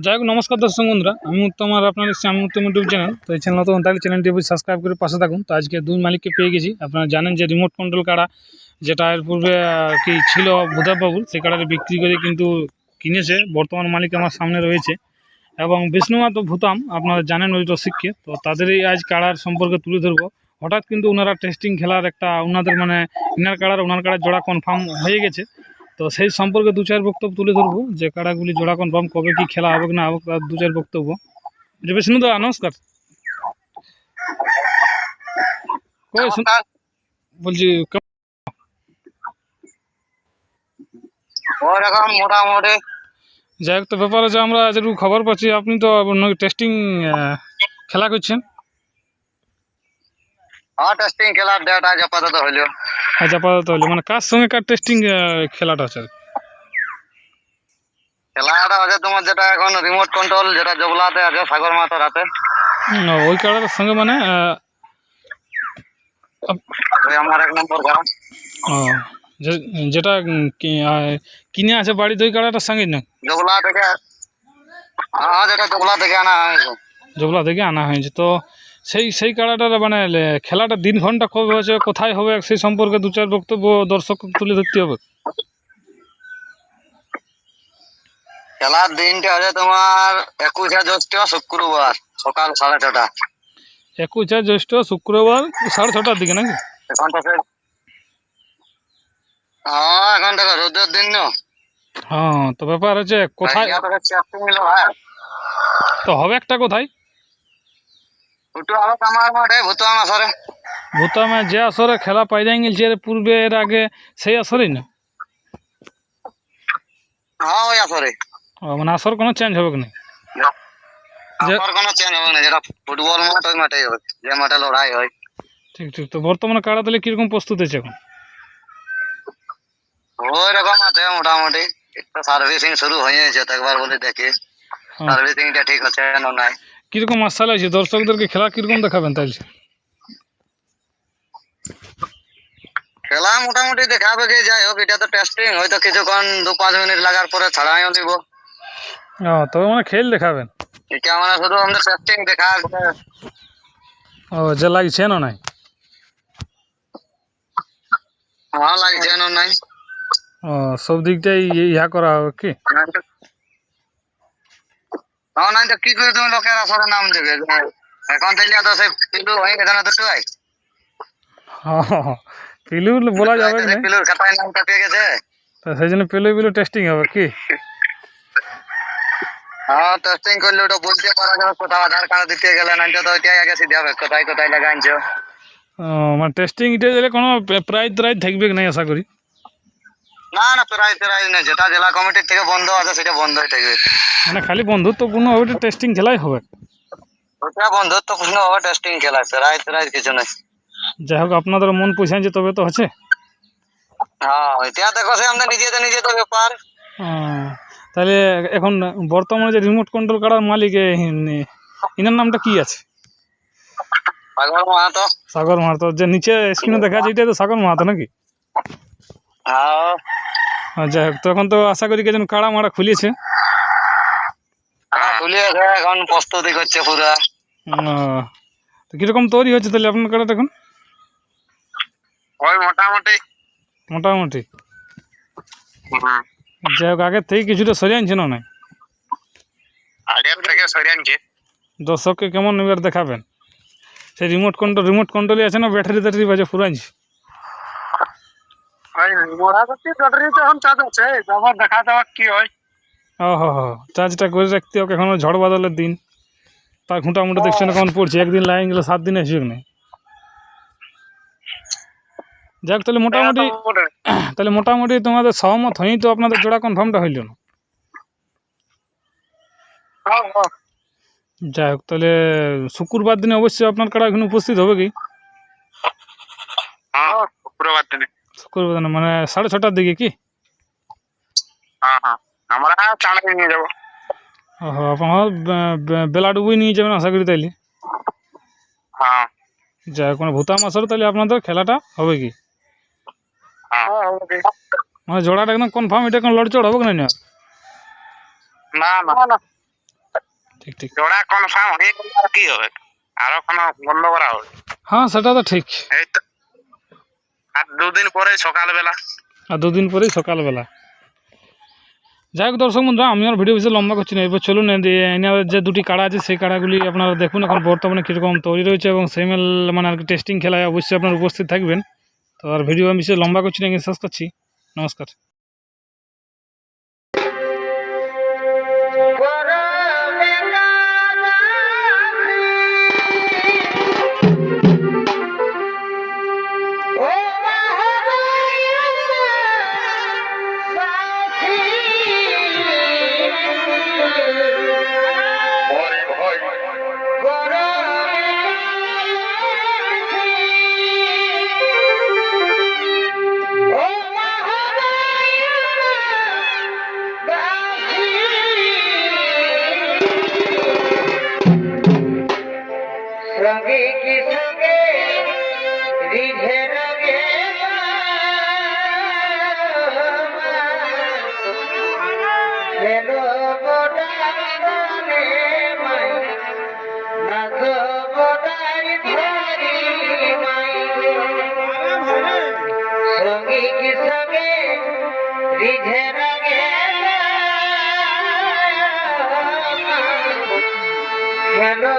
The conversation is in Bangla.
যাই হোক, নমস্কার দর্শক বন্ধুরা, আমি উত্তম আর আপনার আমি উত্তম ইউটিউব চ্যানেল। তো এই চ্যানেল নতুন তাহলে চ্যানেলটি সাবস্ক্রাইব করে পাশে থাকুন। তো আজকে দুই মালিককে পেয়ে গেছি। আপনারা জানেন যে রিমোট কন্ট্রোল কাড়া যেটা এর পূর্বে কি ছিল ভূদেববাবুর, সেই কাড়াটা বিক্রি করে কিন্তু কিনেছে বর্তমান মালিক আমার সামনে রয়েছে, এবং বিষ্ণুনাথ ভূতাম আপনারা জানেন ওই রসিককে। তো তাদেরই আজ কাড়ার সম্পর্কে তুলে ধরবো। হঠাৎ কিন্তু ওনারা টেস্টিং খেলার একটা ওনাদের ওনার কাড়ার জোড়া কনফার্ম হয়ে গেছে। তো সেই সম্পর্কে দু চার বক্তব্য তুলে ধরবো, যে কাড়াগুলি জোড়া কনফার্ম কবে কি খেলা হবে না হবে, তার দু চার বক্তব্য। বিষ্ণুদা নমস্কার। বলছি মোটামুটি যাই হোক, তো ব্যাপার আছে, আমরা যেটুকু খবর পাচ্ছি আপনি তো টেস্টিং খেলা করছেন। টেস্টিং খেলার ডেট আজ আপাতত হলো। আচ্ছা, আপাতত হলো, মানে কার সঙ্গে কার টেস্টিং খেলাটা আছে? খেলাটা আছে তোমার যেটা এখন রিমোট কন্ট্রোল, যেটা জবলাতে আছে সাগর মাতার হাতে। ওই কাড়ার সঙ্গে মানে আমার 1 নম্বর খেলা। যেটা কিনে আছে বাড়িতে, ওই কাড়াটার সঙ্গে না জবলা থেকে, যেটা জবলা থেকে আনা হয়েছে। জবলা থেকে আনা হয়েছে। তো সেই কাড়াটার মানে খেলাটা দিন ঘন্টা কবে হয়েছে, কোথায় হবে, সেই সম্পর্কে দু চার বক্তব্য দর্শক তুলে ধরতে হবে। খেলার দিনটা আছে তোমার 21শে জ্যৈষ্ঠ শুক্রবার সকাল 6:30। 21শে জ্যৈষ্ঠ শুক্রবার 6:30 দিকে নাকি? এখন দেখো রোদের দিন না। হ্যাঁ, তো ব্যাপার হচ্ছে কোথায় তো হবে, একটা কোথায় আমার মাঠে ভুতুয়াম আসরে। ভূতামে যে আসরে খেলা পাই যাই গেছে এর পূর্বে, এর আগে সেই আসরেই না? হ্যাঁ, ওই আসরে। মানে আসর কোনো চেঞ্জ হবে না? কোনো চেঞ্জ হবে না, যেটা ফুটবল মাঠ ওই মাঠেই হবে, যে মাঠে লড়াই হয়। ঠিক ঠিক। তো বর্তমানে কাড়া তাহলে কিরকম প্রস্তুত আছে এখন? ওই রকম আছে মোটামুটি। সার্ভিসিং শুরু হয়ে গেছে, তো একবার বলে দেখি সার্ভিসিংটা ঠিক আছে না নাই। কিরকম আশা লাগছে দর্শকদেরকে, খেলা কিরকম দেখাবেন তাইলে? খেলা মোটামুটি দেখাবে কি, যাই হোক এটা তো টেস্টিং, হয়তো কিছুক্ষণ 2-5 মিনিট লাগার পরে ছাড়াইও দিব। তবে মানে খেল দেখাবেন? এটা মানে শুধু আমাদের টেস্টিং দেখা। যে লাগছে না নাই? হ্যাঁ, লাগছে না নাই। সব দিকটাই ইহা করা হবে কি? নাই তো কি করে তুমি লোকের আসরে নাম দেবে এখন থেকে? তো সে পিলু হয়ে গেছে না দুটোই। পিলু বলা যাবে না, পিলুর খাতায় নাম কাটিয়ে গেছে, তো সেই জন্য পিলু টেস্টিং হবে কি? হ্যাঁ, টেস্টিং করলে ওটা বলতে পারা যাবে কোথাও আধার কার্ড দিতে গেলে, না তো ওইটাই আগে সিধে হবে কোথায় কোথায় লাগাইছো। মানে টেস্টিং এটা দিলে কোনো প্রাইজ ট্রাইজ থাকবে না আশা করি? না না, প্রাইজ নেই, যেটা জেলা কমিটির থেকে বন্ধ আছে সেটা বন্ধই থাকবে। মানে খালি বন্ধুত্বপূর্ণ হবে, টেস্টিং খেলাই হবে? ওটা বন্ধুত্বপূর্ণ হবে, টেস্টিং খেলা, প্রাইজ কিছু নেই। যাই হোক, আপনাদের মন পৌঁছাচ্ছে তবে তো আছে। হ্যাঁ, এটা দেখো সে আমাদের নিজে তো ব্যাপার। তাহলে এখন বর্তমানে যে রিমোট কন্ট্রোল কাড়ার মালিক, ইনার নামটা কি আছে? সাগর মাহাতো। সাগর মাহাতো, যে নিচে স্ক্রিনে দেখা যায় এটা তো সাগর মাহাতো নাকি? যাই হোক, তখন তো আশা করি যেন কাড়া মারা খুলেছে। এখন প্রস্তুতি করছে পুরা। তো কিরকম তৈরি হচ্ছে তাহলে আপনার কাড়াটা এখন? ওই মোটামুটি। যাই হোক, আগের থেকে কিছুটা সরিয়ে আনছে না? আগের থেকে সরিয়ে আনছে। দর্শককে কেমন এবার দেখাবেন? সেই রিমোট কন্ট্রোলই আছে না ব্যাটারি ট্যাটারি বাজে ফুরাইছে? দেখা যাক কি হয়। চার্জটা করে রাখতে হবে, এখন ঝড় বাদলের দিন, তার ঘুঁটা মুটা দেখছেন কেমন পড়ছে, একদিন লাইন গেলে 7 দিনে আসবে না। যাক, তাহলে মোটামুটি তোমাদের সহমত হয়েই তো আপনাদের জোড়া কনফার্মটা হইল না? যাই হোক, তাহলে শুক্রবার দিনে অবশ্যই আপনার কাড়া এখানে উপস্থিত হবে কি? শুক্রবার দিনে মানে 6:30 দিকে কি? আমরা নিয়ে যাবো। আপনার বেলা ডুবুই নিয়ে যাবেন আশা করি তাইলে? যাই হোক, মানে ভূতাম আসরে তাহলে আপনাদের খেলাটা হবে কি? মানে জোড়াটা একদম কনফার্ম, এটা কোনো লড়চড় হবে না? না না, ঠিক ঠিক। জোড়া কনফার্ম হয়ে গেলে আর কি হবে, আরো কোনো বন্ধ করা হবে? হ্যাঁ সেটা তো ঠিক। এই তো আর দুদিন পরে সকালবেলা। আর দুদিন পরেই সকালবেলা। যাই হোক দর্শক বন্ধুরা, আমি আর ভিডিও বেশি লম্বা করছি না, এরপর চলুন এনাদের যে দুটি কাড়া আছে সেই কাড়াগুলি আপনারা দেখুন এখন বর্তমানে কীরকম তৈরি রয়েছে, এবং সেমেল মানে আর কি টেস্টিং খেলায় অবশ্যই আপনারা উপস্থিত থাকবেন। তো আর ভিডিও আমি বেশি লম্বা করছি না, এখানে শেষ করছি। নমস্কার। संगे की संगे रिझे रगे हेलो बोडाने माई नाचो बोडाई धारी माई संगे की संगे रिझे रगे हेलो